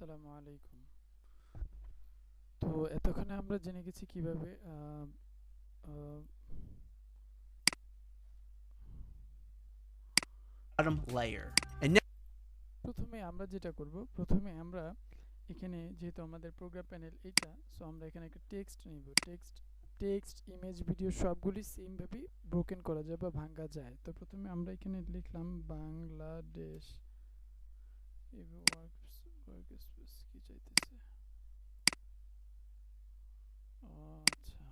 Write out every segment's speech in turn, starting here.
আসসালামু আলাইকুম। তো এতক্ষণে আমরা জেনে গেছি কিভাবে আহ, bottom layer. And now প্রথমে আমরা যেটা করব, প্রথমে আমরা এখানে যেহেতু আমাদের প্রোগ্রাম প্যানেল এটা, সো আমরা এখানে একটা টেক্সট নিব। টেক্সট ইমেজ ভিডিও সবগুলি সেম ভাবে ব্রোকেন করা যায় বা ভাঙা যায়। তো প্রথমে আমরা এখানে লিখলাম বাংলাদেশ ওয়ার্ক স্পেস কি চাইতেছে। আচ্ছা,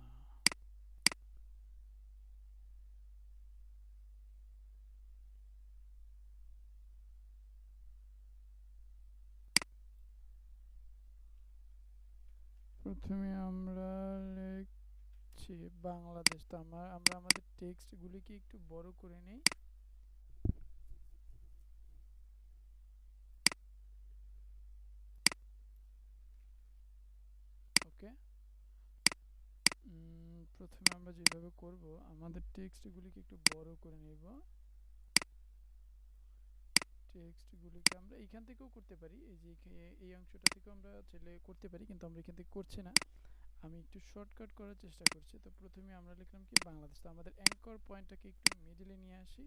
প্রথমে আমরা লিখছি বাংলাদেশ। তো আমরা আমাদের টেক্সটগুলিকে একটু বড় করে নেই। ওকে, প্রথমে আমরা যেভাবে করব, আমাদের টেক্সটগুলিকে একটু বড় করে নেব। টেক্সটগুলিকে আমরা এইখান থেকেও করতে পারি, এই যে এই অংশটা থেকেও আমরা চাইলে করতে পারি, কিন্তু আমরা এখান থেকে করছি না। আমি একটু শর্টকাট করার চেষ্টা করছি। তো প্রথমে আমরা লিখলাম কি বাংলাদেশ। তো আমাদের অ্যাঙ্কর পয়েন্টটাকে একটু মিডলে নিয়ে আসি,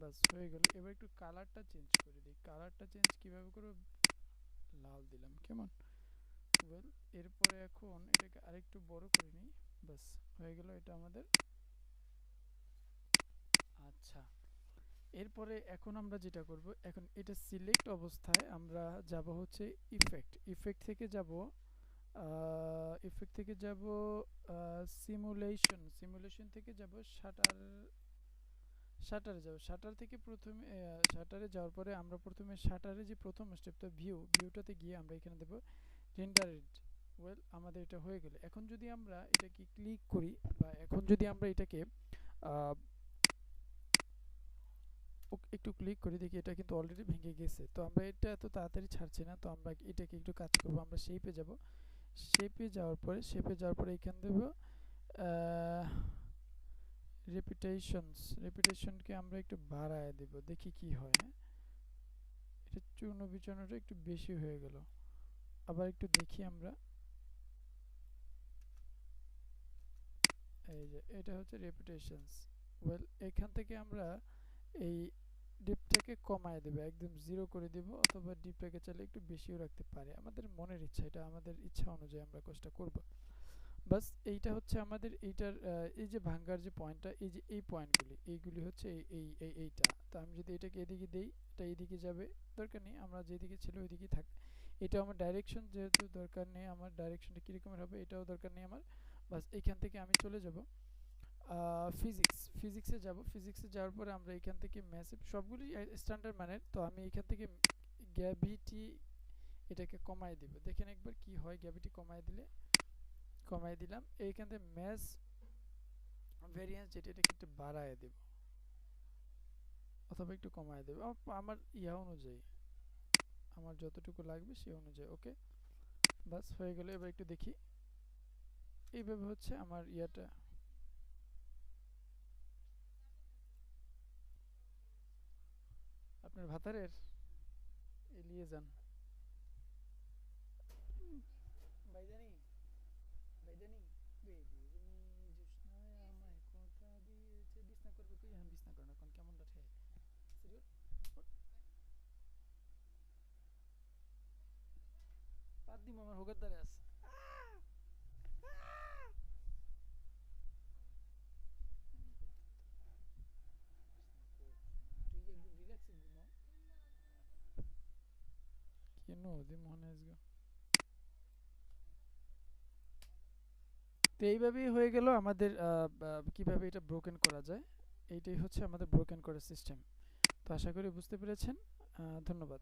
বাস হয়ে গেল। এবার একটু কালারটা চেঞ্জ করে দিই। কালারটা চেঞ্জ কিভাবে করব, লাল দিলাম, কেমন ওয়েল। এরপরে এখন এটাকে আরেকটু বড় করে নিই, বাস হয়ে গেল এটা আমাদের। আচ্ছা, এরপরে এখন আমরা যেটা করব, এখন এটা সিলেক্ট অবস্থায় আমরা যাব হচ্ছে ইফেক্ট থেকে যাব, সিমুলেশন থেকে যাব শাটারে যাব। শাটার থেকে প্রথমে শাটারে যাওয়ার পরে আমরা প্রথমে শাটারে যে প্রথম স্টেপটা ভিউটাতে গিয়ে আমরা এখানে দেব রেন্ডারেড। ওয়েল, আমাদের এটা হয়ে গেল। এখন যদি আমরা এটাকে ক্লিক করি, বা এখন যদি আমরা এটাকে একটু ক্লিক করে দেখি, এটা কিন্তু অলরেডি ভেঙে গেছে। তো আমরা এটা এত তাড়াতাড়ি ছাড়ছি না, তো আমরা এটাকে একটু কাজ করব। আমরা শেপে যাব, শেপে যাওয়ার পরে এখান দেব রেপিটেশনকে আমরা একটু বাড়ায় দেব, দেখি কি হয়। হ্যাঁ, এটা চূর্ণ বিচূর্ণটা একটু বেশি হয়ে গেল। আবার একটু দেখি আমরা, এই যে এটা হচ্ছে রেপিটেশনস। ওয়েল, এখান থেকে আমরা এই ডিপটাকে কমায় দেবে, একদম জিরো করে দেব, অথবা ডিপটাকে চাইলে একটু বেশিও রাখতে পারে, আমাদের মনের ইচ্ছা। এটা আমাদের ইচ্ছা অনুযায়ী আমরা কাজটা করব। বাস, এইটা হচ্ছে আমাদের এইটার এই যে ভাঙ্গার যে পয়েন্টটা, এই যে এই পয়েন্টগুলি, এইগুলি হচ্ছে এইটা। তো আমি যদি এটাকে এদিকে দেই, এটা এইদিকে যাবে, দরকার নেই, আমরা যেদিকে ছিল ওইদিকেই থাক। এটা আমার ডাইরেকশন যেহেতু দরকার নেই, আমার ডাইরেকশনটা কীরকমের হবে এটাও দরকার নেই আমার। বাস, এইখান থেকে আমি চলে যাব ফিজিক্সে যাওয়ার পরে আমরা এখান থেকে ম্যাসিভ সবগুলি স্ট্যান্ডার্ড মানের। তো আমি এখান থেকে গ্র্যাভিটি এটাকে কমাই দিব, দেখেন একবার কি হয়। গ্র্যাভিটি কমাই দিলাম। এইখান থেকে ম্যাস ভেরিয়েন্স যেটা, এটাকে একটু বাড়ায় দেব, অথবা একটু কমায় দেব আমার ইয়া অনুযায়ী, আমার যতটুকু লাগবে সেই অনুযায়ী। ওকে, বাস হয়ে গেল। এবার একটু দেখি, এইভাবে হচ্ছে আমার ইয়াটা। আপনার ভাতারের এলিয়ে যান ভাইজানি, ভাইজানি, বেদিনী জোৎস্নায় আমায় কথা দিয়েছে বিছনা করবে, কই এখন বিছনা করে না, কোন কেমন লাঠে সিরিয়ট পাত দিম, আমার হোগার দ্বারে আছে। তুই একদম রিল্যাক্সে ঘুমাও, কেন দিম মনে আজকে। তো এইভাবেই হয়ে গেল আমাদের কিভাবে এটা ব্রোকেন করা যায়। এইটাই হচ্ছে আমাদের ব্রোকেন করার সিস্টেম। তো আশা করি বুঝতে পেরেছেন। ধন্যবাদ।